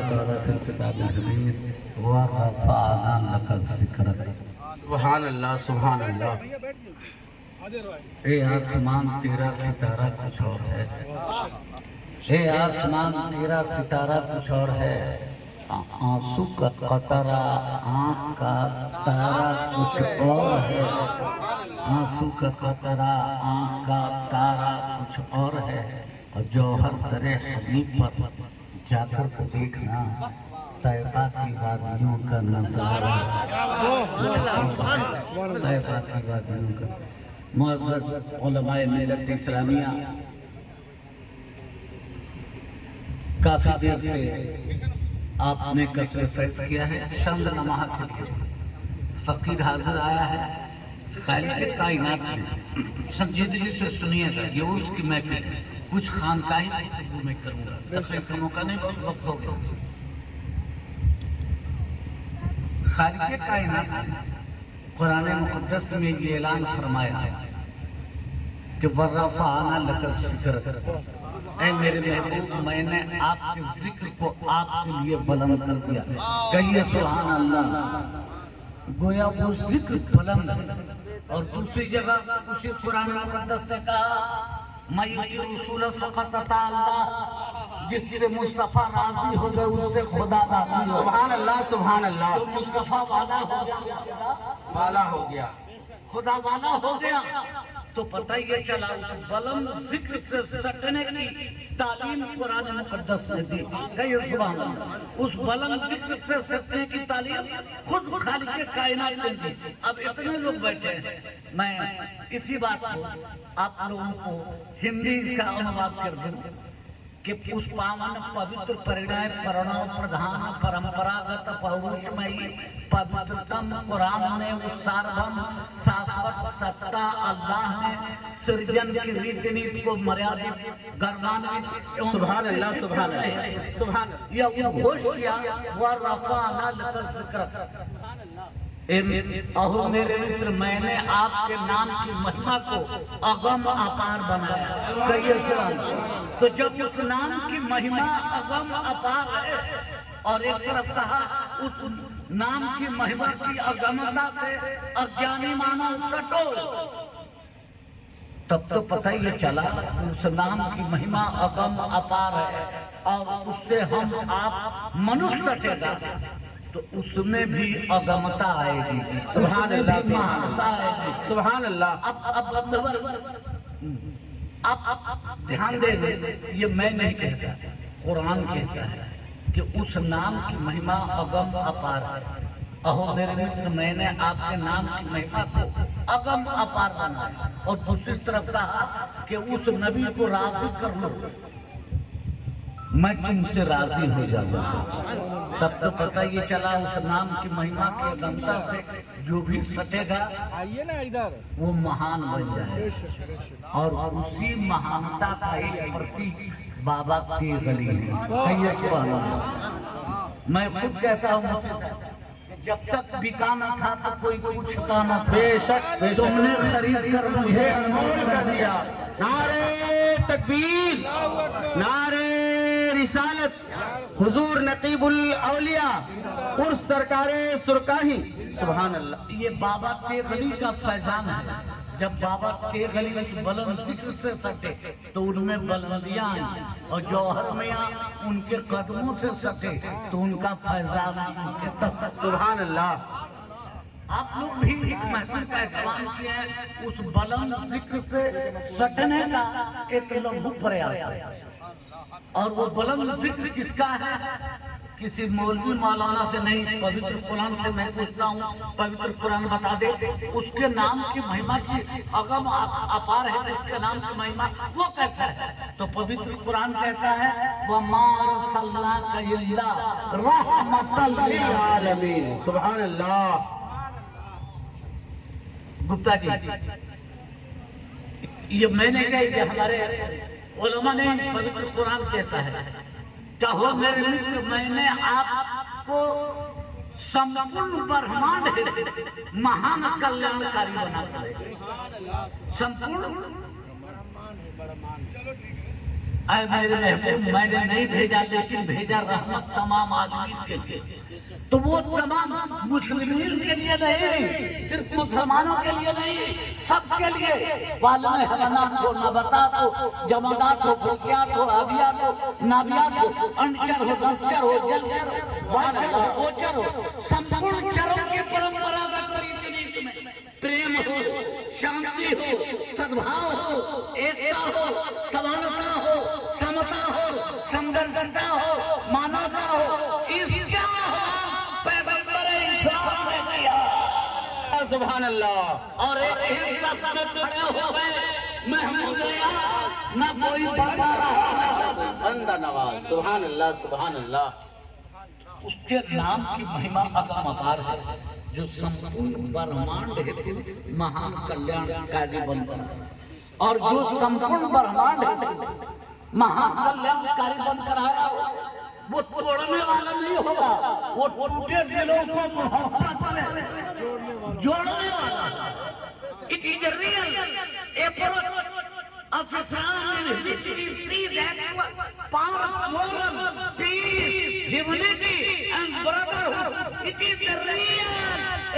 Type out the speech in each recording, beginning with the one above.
तआला से किताब हमीद व रफ़अना लका ज़िक्रक। सुभान अल्लाह सुभान अल्लाह। ए आसमान तेरा सितारा कुछ और है, हे आसमान तेरा सितारा कुछ और है, आंसू का कतरा आँख का तारा कुछ और है, आंसू का कतरा आँख का तारा कुछ और है। और जौहर दरे हबीब पर जाकर तो देखना तैबा की वादियों का नजारा, तैबा की वादियों का। मुअज़्ज़ज़ उलमाए मिल्लत इस्लामिया, काफी देर से आपने कसर फैज किया है, चंद लम्हा के लिए फकीर हाजिर आया है। खालिक़ कायनात में संजीदगी से सुनिएगा, ये उसकी महफिल है। कुछ खानकाही गुफ्तगू में करूँगा, तकरीर का मौका नहीं, बहुत वक्त हो गया। खालिक़ कायनात कुरान मुक़द्दस में ये ऐलान फरमाया कि वर्रफ़अना लका ज़िक्रक, ऐ मेरे महबूब मैंने आपके जिक्र को आपके लिए बुलंद कर दिया। कहिए सुभान अल्लाह। गोया वो जिक्र बुलंद है। और दूसरी जगह उसी कुरान मुक़द्दस ने कहा मैं रसूल फ़क़त अल्लाह, जिससे मुस्तफ़ा राजी हो गए उससे खुदा राजी हो। सुभान अल्लाह सुभान अल्लाह। तो मुस्तफ़ा वाला हो गया, वाला हो गया, खुदा वाला हो गया। तो पता ही चला उस बुलंद जिक्र से सटने की तालीम कुरान मुक़द्दस में दी। कहिए सुभान अल्लाह। उस बुलंद जिक्र से सटने की तालीम खुद खालिक़ कायनात ने दी। अब इतने लोग बैठे हैं, मैं इसी बात को आप लोगों को हिंदी इसका अनुवाद कर दूं कि उस पावन पवित्र परिणय प्रणव प्रधान परंपरागत पौरुषमयी पवित्रतम कुरान में उस सार्वभौम शाश्वत सत्ता अल्लाह ने सृजन की रीति नीति को मर्यादित गर्मान्वित सुभान अल्लाह सुभान अल्लाह सुभान अल्लाह। यह घोष किया वर्रफ़अना लका ज़िक्रक। अहो मेरे मित्र मैंने आपके नाम की महिमा को अगम अपार बनाया। कहिए सुभान। तो जब उस नाम की महिमा अगम अपार है और एक तरफ कहा उस नाम की महिमा की अगमता से अज्ञानी मानव सटो, तब तो पता ही चला उस नाम की महिमा अगम अपार है और उससे हम आप मनुष्य सटेगा तो उसमें भी अगमता आएगी। सुभान अल्लाह महानता आएगी। सुभान अल्लाह। अब ध्यान देंगे, ये मैं नहीं कहता, कुरान कहता है कि उस नाम की महिमा अगम अपार है। अहो मेरे मित्र मैंने आपके नाम की महिमा को अगम अपार बनाया। और दूसरी तरफ कहा कि उस नबी को राज़ी कर लो, मैं तुमसे राजी हो जाऊंगा। तब तो पता ये चला उस नाम की महिमा की अगमता से जो भी सटेगा आइए ना इधर, वो महान बन जाए। और उसी महानता का एक प्रतीक बाबा तेगली है। कहिए सुभान अल्लाह। मैं खुद कहता हूँ जब तक बिकाना था तो कोई पूछता न था। बेशक तुमने खरीद कर मुझे अनमोल कर दिया। नारे तकबीर, नारे रिसालत, हुजूर नकीबुल औलिया उर्स सरकारे सुरकाही। सुभान अल्लाह। ये बाबा तेगली का फैजान है। जब बाबा तेगली उस बुलंद जिक्र से सटे तो उनमें बुलंदियां आई और जौहर मियां उनके कदमों से सटे तो उनका फैजान उनके तक। सुभान अल्लाह। आप लोग भी इस महफिल का एहतराम किए हैं। उस बुलंद जिक्र से सटने का एक लघु प्रयास है। और वो बुलंद जिक्र किसका है? किसी मौलवी मौलाना से नहीं, पवित्र कुरान से मैं पूछता हूँ, पवित्र कुरान बता दे उसके नाम की महिमा की अगम अपार है। इसके नाम की महिमा वो कैसा है? तो पवित्र कुरान कहता है वमा अर्सलनाका इल्ला रहमतल लिल आलमीन। सुभान अल्लाह। गुप्ता जी, ये मैंने कहा कि हमारे उलमा ने पवित्र कुरान कहता है कहो मेरे मित्र मैंने आपको संपूर्ण ब्रह्मांड महान कल्याणकारी बना। संपूर्ण अरे मेरे महबूब, मैंने नहीं भेजा, लेकिन भेजा रहमत तमाम आदमी के लिए। तो वो तमाम मुस्लिमीन के लिए नहीं, सिर्फ मुसलमानों के लिए नहीं, सबके लिए। वालम हवानात हो, नबातात हो, जमादात हो, फुल्कियात हो, आबियात हो, नाबियात हो, अनचर हो, नवचर हो, जलचर हो, वाचर हो, गोचर हो, संपूर्ण चरों की परंपरागत रीति में प्रेम हो, शांति हो, सद्भाव हो, एकता हो, समानता हो, समता हो, समदर्शिता हो, मानवता हो, इसका पैगंबर इस्लाम ने किया। सुभान अल्लाह। और एक हिस्सा में खड़े हो गए महमूद न कोई बंदा रहा, बंदा नवाज। सुभान अल्लाह, सुभान अल्लाह। उसके नाम की महिमा अगम अपार है, जो संपूर्ण ब्रह्मांड हेतु महान कल्याणकारी बनकर आया। और जो संपूर्ण ब्रह्मांड हेतु महान कल्याणकारी बनकर आया, वो तोड़ने वाला नहीं होगा, वो टूटे दिलों को मोहब्बत में जोड़ने वाला। It is a real effort of Islam in which we see that power of moral peace, humanity and brotherhood. It is the real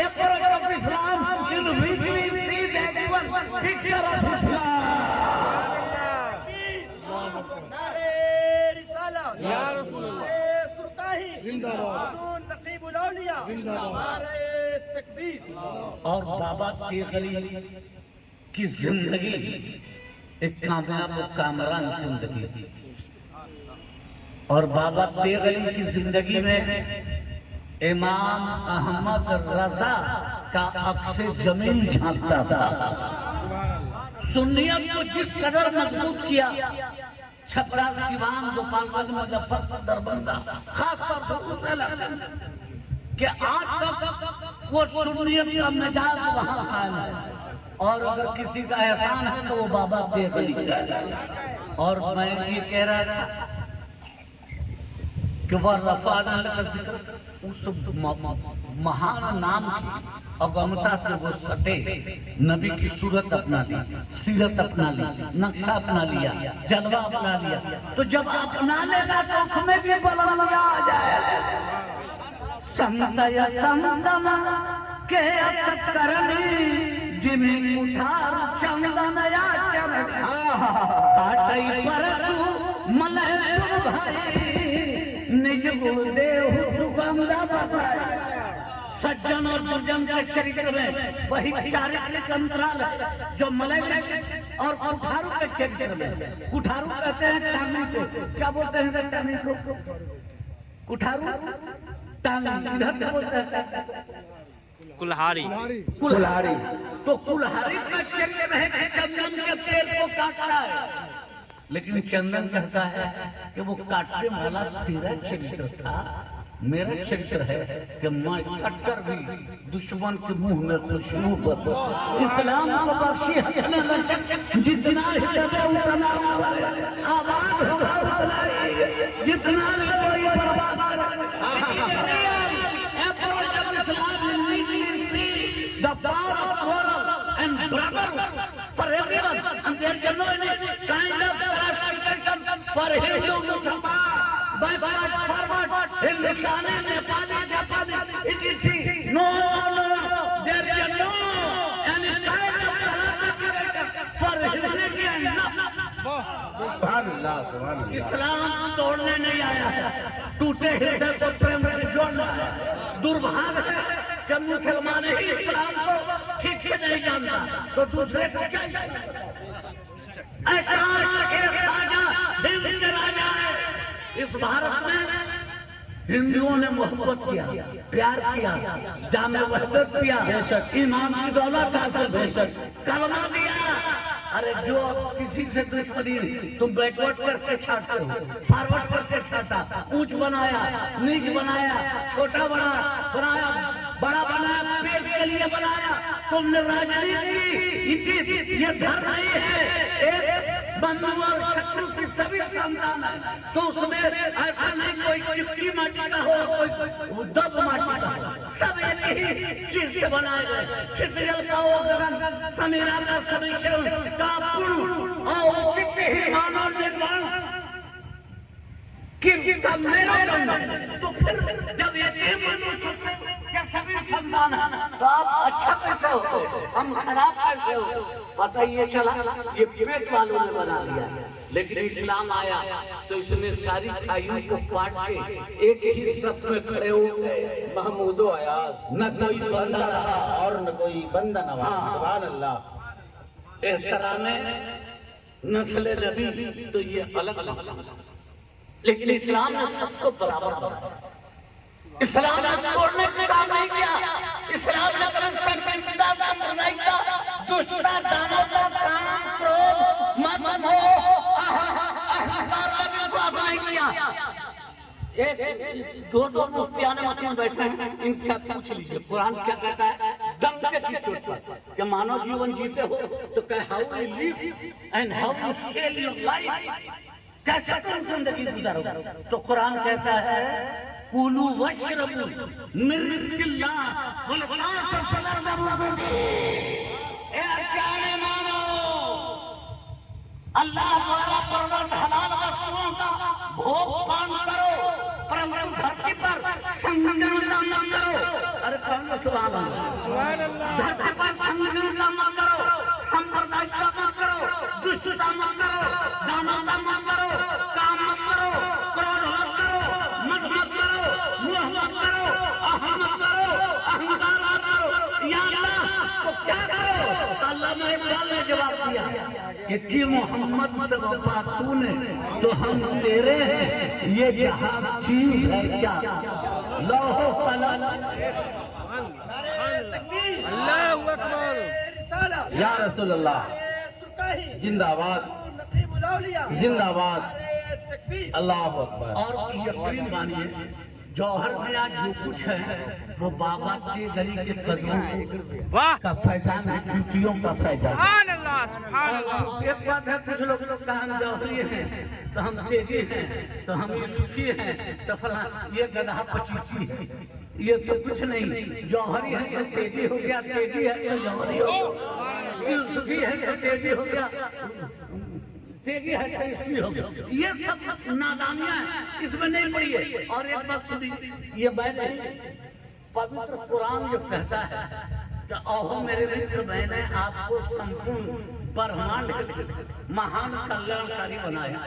effort of Islam in which we see that one picture of Islam. नारे रिसालत या रसूल सुरताही जिंदाबाद, हुजूर नकीबुल औलिया जिंदाबाद, नारे तकबीर। और बाबा तेगली की जिंदगी एक कामयाब और कामरान जिंदगी थी। और बाबा तेगली की जिंदगी में इमाम अहमद रजा का अक्स जमीन झांकता था। सुन्नियत को जिस कदर मजबूत किया, छपरा, सिवान, गोपालगंज, मुजफ्फरपुर, दरभंगा, खासतौर पर उस इलाके में, कि आज तक वो सुन्नियत का मिजाज वहाँ कायम है। और अगर किसी का एहसान है तो वो बाबा तेगली का है। और मैं ये कह रहा था कि वह रफ़ाना का जिक्र, उस महान नाम की अगमता से वो सटे, नबी की सूरत अपना ली, सीरत अपना ली, नक्शा अपना लिया, जलवा अपना लिया। तो जब अपना लेगा तो उसमें भी बुलंदियां आ जाए। संत या संतन के करनी जिमी उठार चंदन या चरण, काटई परसु मलय भाई, निज गुरुदेव सुगंधा बताए। सज्जन और दुर्जन के चरित्र में वही चारित्रिक अंतराल है जो मलय और कुठारू के चरित्र में। कुठारू कहते हैं टांगी को, क्या बोलते हैं टांगी को? कुठारू टांगी, इधर क्या बोलते हैं? कुल्हाड़ी। कुल्हाड़ी। तो कुल्हाड़ी का चरित्र है कि चंदन के पेड़ को काटता है, लेकिन चंदन कहता है कि वो काटने वाला तेरा चरित्र था, मेरा चरित्र है कि मैं कटकर भी दुश्मन के मुंह में खुशबू बदल। इस्लाम को बख्शी अपने लचक, जितना ही दबे उतना आबाद होगा उतना ही, जितना भी कोई बर्बाद करे। The power of moral and brotherhood for everyone, and there is no any kind of classification for Hindu, Musliman, backward, forward, Hindustani, Nepali, Japanese, etc. No, there is no any kind of classification for humanity and love. सुभान अल्लाह, सुभान अल्लाह। इस्लाम तोड़ने नहीं आया है, टूटे हृदय को प्रेम से जोड़ना है। दुर्भाग्य है कि मुसलमान ही इस्लाम को ठीक से नहीं जानता, तो दूसरे को क्या राजा है। इस भारत में हिंदुओं ने मोहब्बत किया, प्यार किया, जामे वहदत किया, बेशक ईमान की दौलत हासिल, बेशक कलमा दिया। अरे जो किसी से दुश्मनी तुम बैकवर्ड करके छाटते हो, फॉरवर्ड करके छाटा, ऊंच बनाया, नीच बनाया, छोटा बड़ा बनाया, बड़ा बनाया, पेट के लिए बनाया। तुमने राजनीति की, ये धर्म नहीं है। एक बंधु और शत्रु की सभी संतान है, तो उसमें ऐसा नहीं कोई चिपकी माटी का हो, कोई दब माटी का हो। सब एक ही चीज से बनाए गए। क्षितिजल का वो गगन, समीरा का सभी शरण का पूर्ण और उचित ही मानव निर्माण कि तब मेरा जन्म। तो फिर जब ये मनुष्य के सभी संतान हैं तो आप अच्छा कैसे हो, हम खराब कैसे हो? पता ये चला ये पेट वालों ने बना लिया, लेकिन इस्लाम आया तो इसने सारी खाइयों को काट के एक ही सफ में खड़े हो गए। महमूदो अयाज, न कोई बंदा रहा और न कोई बंदा नवाज। सुभान अल्लाह। एहतरामे नस्ल नबी तो ये अलग अलग, लेकिन इस्लाम ने सबको बराबर बनाया। इस्लाम ने तोड़ने का काम नहीं किया। इस्लाम ने कभी संकीर्णता, सांप्रदायिकता, दुष्टता, दानवता, काम, क्रोध, मद, मोह, अहंकार का विश्वास नहीं किया। एक दो मुफ्तियाने मतीन बैठे हैं, इनसे आप पूछ लीजिए कुरान क्या कहता है डंके की चोट पर कि मानव जीवन जीते हो तो कहे how you live and how you fail your life, कैसे तुम जिंदगी गुजारोगे? तो कुरान कहता है कुलू वशरबू मिन रिज़्क़िल्लाह वल तासफल अर्द। ए जाने मानो अल्लाह द्वारा प्रदत्त हलाल वस्तुओं का भोग पान करो, परंतु धरती पर संकीर्णता मत करो। अरे कौन सुभान अल्लाह। धरती पर संकीर्णता मत करो, सांप्रदायिकता मत करो, दुष्टता मत करो, दानवता मत करो, काम मत करो, क्रोध मत करो, मद मत करो, मोह मत करो, अहम मत करो, अहंकार मत करो। या अल्लाह तो क्या करो? तो अल्लामा इकबाल ने जवाब दिया कि मोहम्मद से वफा तूने तो हम तेरे हैं, ये जहां चीज है क्या? लौह कलम। अल्लाहू अकबर। रिसाला या रसूल अल्लाह सुरताही जिंदाबाद, नकीबुल औलिया जिंदाबाद, तकबीर। अल्लाह अकबर। और यकीन मानिए जौहर में आज जो कुछ है वो बाबा के गली के कदमों का फैजान है, जूतियों का फैजान। सुभान अल्लाह, सुभान अल्लाह। एक बात है, कुछ लोग का हम जौहरी हैं तो हम तेजी हैं, तो हम यूसुफी हैं, तो फला ये गधा पचीसी है, ये सब कुछ नहीं। जौहरी है तो तेजी हो गया, तेजी है तो जौहरी हो गया, यूसुफी है तो तेजी हो गया, तेजी है तो यूसुफी हो गया। ये सब नादानियां हैं, इसमें नहीं पड़ी है। और एक बात सुनी, ये मैंने पवित्र कुरान जो कहता है कि ओहो मेरे मित्र मैंने आपको संपूर्ण ब्रह्मांड के महान कल्याणकारी बनाया।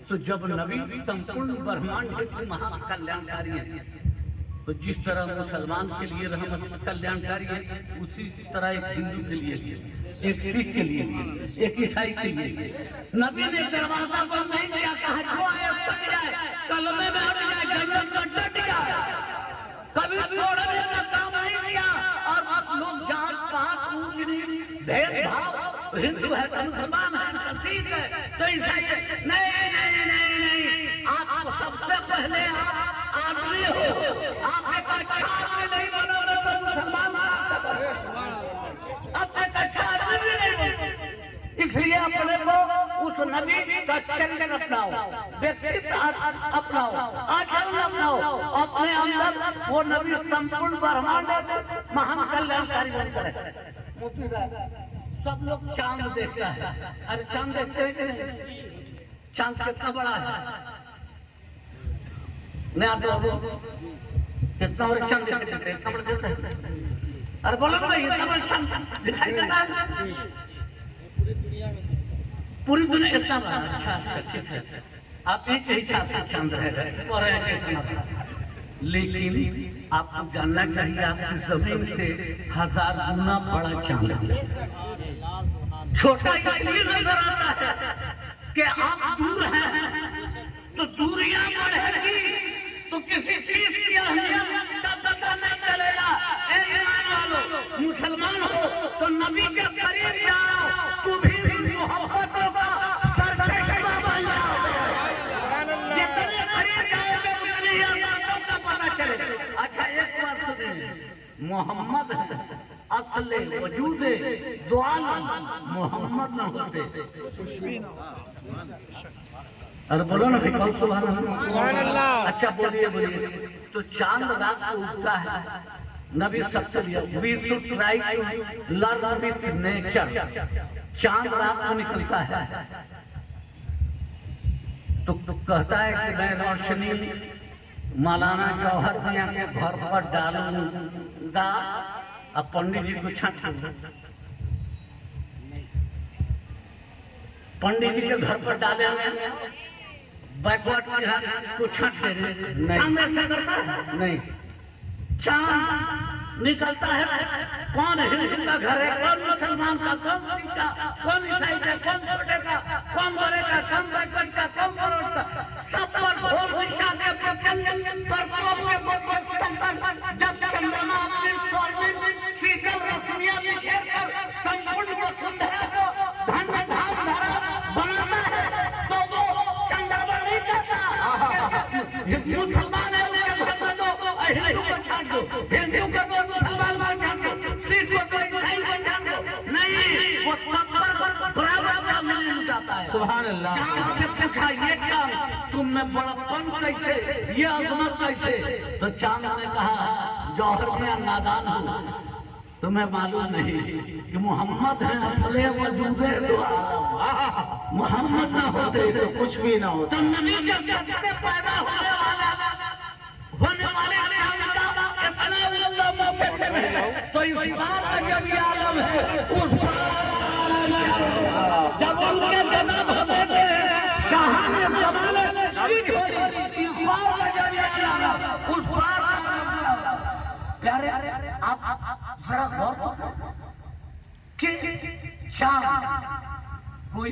तो जब नबी संपूर्ण ब्रह्मांड के महान कल्याणकारी है तो जिस तरह मुसलमान के लिए रहमत कल्याणकारी है, उसी तरह एक हिंदू के लिए, एक सिख के लिए, एक ईसाई के लिए नबी ने दरवाजा बंद नहीं किया, कहा जो आए सक जाए, कलमे में हट जाए, जन्नत में डट जाए, कभी तोड़ने का काम नहीं किया। और लोग जात पात ऊंच नीच भेदभाव, हिंदू है तो मुसलमान है तो सिख है तो ईसाई है, नहीं नहीं नहीं नहीं, आप सबसे पहले आप आदमी हो, आप एक अच्छा आदमी नहीं बनोगे तो मुसलमान आप एक अच्छा आदमी भी नहीं बनोगे। इसलिए अपने को उस नबी का चरित्र अपनाओ, व्यक्तित्व अपनाओ, आचरण अपनाओ, अपने अंदर वो नबी संपूर्ण ब्रह्मांड महान कल्याणकारी बनकर है। सब लोग चांद देखता है, अरे चांद देखते हैं कि नहीं? चांद कितना बड़ा है, मैं आप कितना बड़ा चांद दिखाई देता है, इतना बड़ा देता है। अरे बोलो ना भाई, इतना बड़ा चांद दिखाई देता है पूरी दुनिया इतना बड़ा। अच्छा ठीक है, आप एक ही हिसाब से चांद रहेगा और इतना बड़ा, लेकिन आपको जानना चाहिए आपकी जमीन से 1000 गुना बड़ा चांद है। छोटा इसलिए नजर आता है कि आप दूर हैं, तो दूरियां बढ़ेगी तो किसी चीज की अहमियत का पता नहीं चलेगा। ईमान वालों, मुसलमान हो तो नबी के करीब जाओ, तू भी मोहब्बतों का सरचश्मा बन जाओ। जितने करीब जाओगे उतनी अहमियतों का पता चलेगा। अच्छा एक बात सुनिए, मोहम्मद असले वजूदे दो आलम मोहम्मद न होते। अरे बोलो ना भाई, कौन सुभान अल्लाह। अच्छा बोलिए बोलिए। तो चांद रात को उगता है, नबी सबसे we should try to learn with nature. चांद रात को निकलता है तो कहता है कि मैं रोशनी मौलाना जौहर मियां के घर पर डालूंगा, अब पंडित जी को छाट दूंगा। पंडित जी के घर पर डालेंगे, बैकवर्ड को छाट देंगे। चांद ऐसा करता है नहीं, चांद निकलता है। कौन हिंदू का घर है, कौन मुसलमान का, कौन सिख का, कौन ईसाई का, कौन छोटे का, कौन बड़े का, कौन बैकवर्ड का, कौन फॉरवर्ड का, सब पर ढोल दिशा के जब चंद्रमा अपनी स्वर्णिम शीतल रश्मियां बिखेर कर संपूर्ण वसुंधरा को धन्य धाम धरा बनाता है तो वो चंद्रमा नहीं कहता मुसलमान है उसके घर में तो हिंदू को छाट दो, हिंदू को तो मुसलमान को छाट दो, सिख को तो ईसाई को छाट दो। नहीं, वो सब पर बराबर का मिल लुटाता है। सुभान अल्लाह। चांद से पूछा, ये चांद तुम में बड़प्पन कैसे, ये अजमत कैसे? तो चांद ने कहा, जौहर मियां नादान हो, तुम्हें मालूम नहीं कि मोहम्मद है असले वजूदे दो आलम। मोहम्मद ना होते तो कुछ भी ना होता। तो नबी के सबसे पैदा होने वाले चांद का इतना उल्लम तो इस बार का जब ये आलम है, उस जब उनके जनाब होते थे शाहाने जमाने इस बार का जब ये आलम, उस बार प्यारे आप जरा गौर तो कि चांद कोई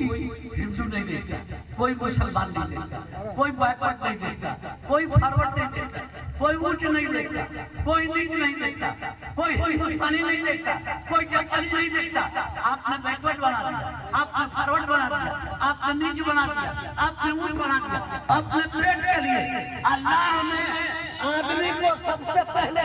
हिंदू नहीं देखता, कोई मुसलमान नहीं देखता, कोई बैकवर्ड नहीं देखता, कोई फॉरवर्ड नहीं देखता, कोई ऊंच नहीं देखता, कोई नीच नहीं देखता, कोई हिंदुस्तानी नहीं देखता, कोई जापानी नहीं देखता। आपने बैकवर्ड बना दिया, आपने फॉरवर्ड बना दिया, आपने नीच बना दिया, आपने ऊंच बना दिया, अपने पेट के लिए। अल्लाह ने आदमी को सबसे पहले